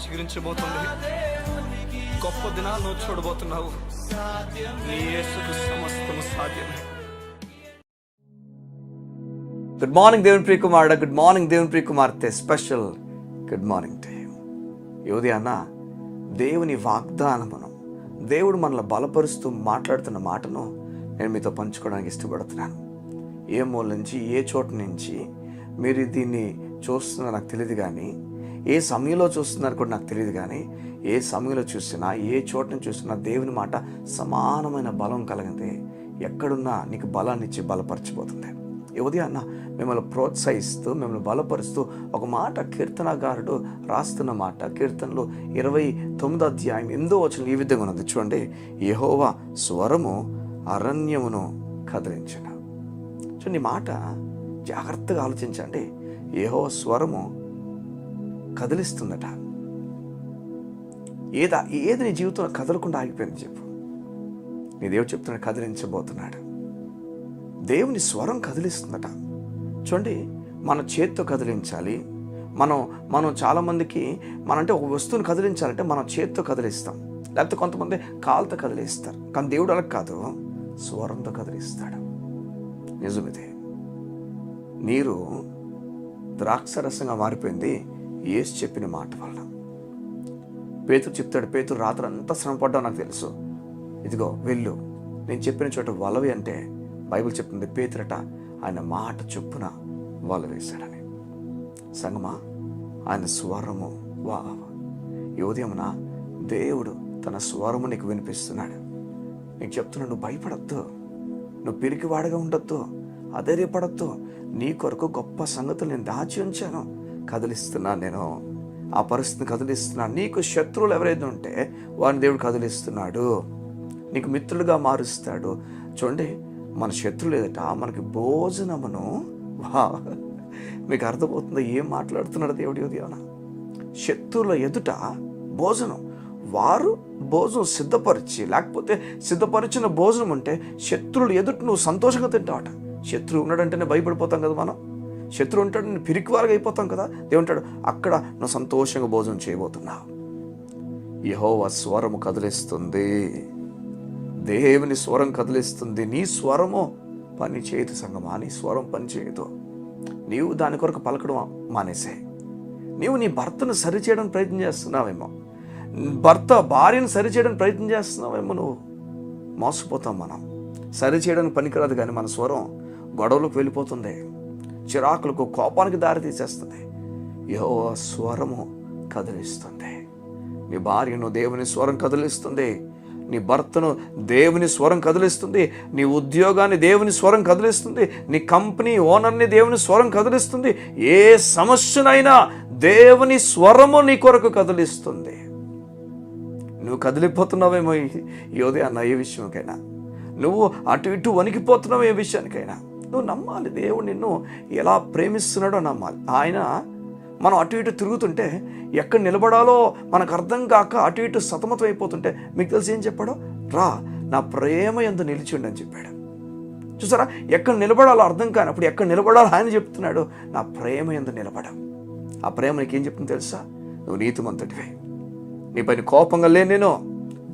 చిగురించబోతుంది. గొప్ప దినాలు నువ్వు చూడబోతున్నావు. నీ యేసుకు సమస్తము సాధ్యమే. గుడ్ మార్నింగ్ దేవుని ప్రియ కుమారుడా, గుడ్ మార్నింగ్ దేవుని ప్రియ కుమార్తె. Special good morning to you. ఈ ఉదయాన దేవుని వాగ్దానమును, దేవుడు మనల్ని బలపరుస్తూ మాట్లాడుతున్న మాటను నేను మీతో పంచుకోవడానికి ఇష్టపడుతున్నాను. ఏ మూల నుంచి, ఏ చోటు నుంచి మీరు దీన్ని చూస్తున్నారో నాకు తెలియదు, కానీ ఏ సమయంలో చూస్తున్నారు కూడా నాకు తెలియదు, కానీ ఏ సమయంలో చూసినా, ఏ చోటు నుంచి చూసినా దేవుని మాట సమానమైన బలం కలిగితే ఎక్కడున్నా నీకు బలాన్ని ఇచ్చి బలపరచబోతుంది. ఈ ఉదయాన్న మిమ్మల్ని ప్రోత్సహిస్తూ, మిమ్మల్ని బలపరుస్తూ ఒక మాట కీర్తనగారుడు రాస్తున్న మాట, కీర్తనలు 29వ అధ్యాయం 8వ వచనం ఈ విధంగా ఉన్నది. చూడండి, యెహోవా స్వరము అరణ్యమును కదిలించిన. చూడండి, మాట జాగ్రత్తగా ఆలోచించండి. యెహోవా స్వరము కదిలిస్తుందట. ఏది నీ జీవితంలో కదలకుండా ఆగిపోయింది చెప్పు. నీ దేవుడు చెప్తున్నాడు, కదిలించబోతున్నాడు. దేవుని స్వరం కదిలిస్తుందట. చూడండి, మన చేత్తో కదిలించాలి. మనం చాలామందికి అంటే ఒక వస్తువుని కదిలించాలంటే మనం చేత్తో కదిలిస్తాం, లేకపోతే కొంతమంది కాలుతో కదిలిస్తారు. కానీ దేవుడు అలా కాదు, స్వరంతో కదిలిస్తాడు. నిజమిదే. నీరు ద్రాక్షరసంగా మారిపోయింది యేసు చెప్పిన మాట వల్ల. పేతురు చెప్తాడు, పేతురు రాత్రి అంతా శ్రమపడ్డావు నాకు తెలుసు, ఇదిగో వెళ్ళు, నేను చెప్పిన చోట వలవి అంటే బైబిల్ చెప్తుంది పేతురట ఆయన మాట చొప్పున వల వేశాడని. సంగమా, ఆయన స్వరము ఈ ఉదయమున దేవుడు తన స్వరము నీకు వినిపిస్తున్నాడు. నీకు చెప్తున్నాడు, నువ్వు భయపడద్దు, నువ్వు పిరికివాడగా ఉండొద్దు, అధైర్యపడద్దు. నీ కొరకు గొప్ప సంగతులు నేను దాచి ఉంచాను, కదిలిస్తున్నాను. నేను ఆ పరిస్థితిని కదిలిస్తున్నాను. నీకు శత్రువులు ఎవరైతే ఉంటే వారిని దేవుడు కదిలిస్తున్నాడు, నీకు మిత్రులుగా మారుస్తాడు. చూడండి, మన శత్రువులు ఎదుట మనకి భోజనమును, మీకు అర్థమవుతుందో ఏం మాట్లాడుతున్నాడు దేవుడి ఉదయాన? శత్రువుల ఎదుట భోజనం. వారు భోజనం సిద్ధపరిచి, లేకపోతే సిద్ధపరిచిన భోజనం ఉంటే శత్రువులు ఎదుట నువ్వు సంతోషంగా తింటావట. శత్రువు ఉన్నాడంటేనే భయపడిపోతాం కదా మనం. శత్రువు ఉంటాడు పిరికివారుగా అయిపోతాం కదా. దేవుంటాడు, అక్కడ నువ్వు సంతోషంగా భోజనం చేయబోతున్నావు. యెహోవా స్వరము కదిలిస్తుంది, దేవుని స్వరం కదిలిస్తుంది. నీ స్వరము పని చేయదు సంగమా, నీ స్వరం పని చేయదు. నీవు దాని కొరకు పలకడం మానేసే. నీవు నీ భర్తను సరిచేయడానికి ప్రయత్నం చేస్తున్నావేమో, భార్యను సరిచేయడానికి ప్రయత్నం చేస్తున్నావేమో. నువ్వు మోసపోతాం. మనం సరిచేయడానికి పనికిరాదు, కానీ మన స్వరం గొడవలకు వెళ్ళిపోతుంది, చిరాకులకు, కోపానికి దారి తీసేస్తుంది. యెహోవా స్వరము కదిలిస్తుంది. నీ భార్యను దేవుని స్వరం కదిలిస్తుంది, నీ భర్తను దేవుని స్వరం కదిలిస్తుంది, నీ ఉద్యోగాన్ని దేవుని స్వరం కదిలిస్తుంది, నీ కంపెనీ ఓనర్ని దేవుని స్వరం కదిలిస్తుంది. ఏ సమస్యనైనా దేవుని స్వరము నీ కొరకు కదిలిస్తుంది. నువ్వు కదిలిపోతున్నావేమో ఈ ఉదయాన్న ఏ విషయంకైనా, నువ్వు అటు ఇటు వణికిపోతున్నావు ఏ విషయానికైనా, నువ్వు నమ్మాలి. దేవుడు నిన్ను ఎలా ప్రేమిస్తున్నాడో నమ్మాలి. ఆయన మనం అటు ఇటు తిరుగుతుంటే ఎక్కడ నిలబడాలో మనకు అర్థం కాక అటు ఇటు సతమతం అయిపోతుంటే మీకు తెలిసి ఏం చెప్పాడో? రా, నా ప్రేమ యందు నిలిచిండు అని చెప్పాడు. చూసారా, ఎక్కడ నిలబడాలో అర్థం కానప్పుడు ఎక్కడ నిలబడాలో ఆయన చెప్తున్నాడు, నా ప్రేమ యందు నిలబడ. ఆ ప్రేమ నీకేం చెప్తుంది తెలుసా? నువ్వు నీతిమంతుడివే, నీ పైన కోపంగా లేను, నేను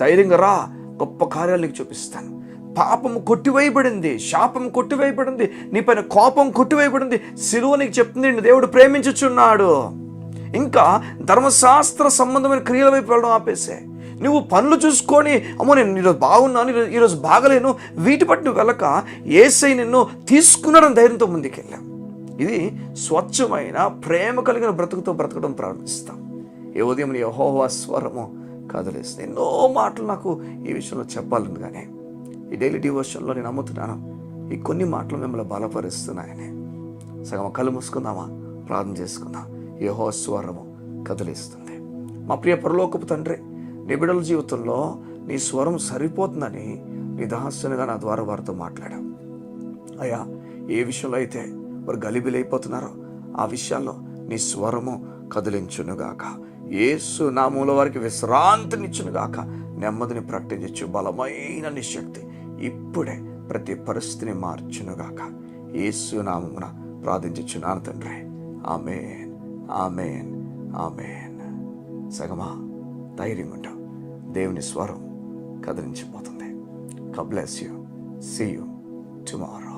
ధైర్యంగా రా, గొప్ప కార్యాలు నీకు చూపిస్తాను. పాపము కొట్టివేయబడింది, శాపము కొట్టివేయబడింది, నీ పైన కోపం కొట్టివేయబడింది. సిలువ నీకు చెప్తుంది, నిన్ను దేవుడు ప్రేమించుచున్నాడు. ఇంకా ధర్మశాస్త్ర సంబంధమైన క్రియల వైపు వెళ్ళడం ఆపేసే. నువ్వు పనులు చూసుకొని, అమ్మో నేను ఈరోజు బాగున్నాను, ఈరోజు బాగలేను, వీటి పట్టు నువ్వు వెళ్ళక యేసై నిన్ను తీసుకున్నాడని ధైర్యంతో ముందుకెళ్ళాం. ఇది స్వచ్ఛమైన ప్రేమ కలిగిన బ్రతుకుతో బ్రతకడం ప్రారంభిస్తాం. ఏ ఉదయం యెహోవా స్వరము కదిలిస్తుంది. ఎన్నో మాటలు నాకు ఈ విషయంలో చెప్పాలని, కానీ ఈ డైలీ డివోషన్లో నేను నమ్ముతున్నాను ఈ కొన్ని మాటలు మిమ్మల్ని బలపరుస్తున్నాయని. సగం కళ్ళు మూసుకుందామా, ప్రార్థన చేసుకుందాం. యెహోవా స్వరము కదిలిస్తుంది. మా ప్రియ పరలోకపు తండ్రి, నీ బిడ్డల జీవితంలో నీ స్వరం సరిపోతుందని నిదాసనగా నా ద్వారా వారితో మాట్లాడాం. అయ్యా, ఏ విషయంలో అయితే వారు గలిబిలైపోతున్నారో ఆ విషయాల్లో నీ స్వరము కదిలించునుగాక. యేసు నామములో వారికి విశ్రాంతినిచ్చునుగాక. నెమ్మదిని ప్రకటించు బలమైన నీ శక్తి ఇప్పుడే ప్రతి పరిస్థితిని మార్చునుగాక. యేసు నామమున ప్రార్థించుచున్నాను తండ్రి. ఆమేన్, ఆమేన్, ఆమేన్. సగమా ధైర్యంగా ఉంటావు. దేవుని స్వరం కదిలించిపోతుంది. God bless you. See you tomorrow.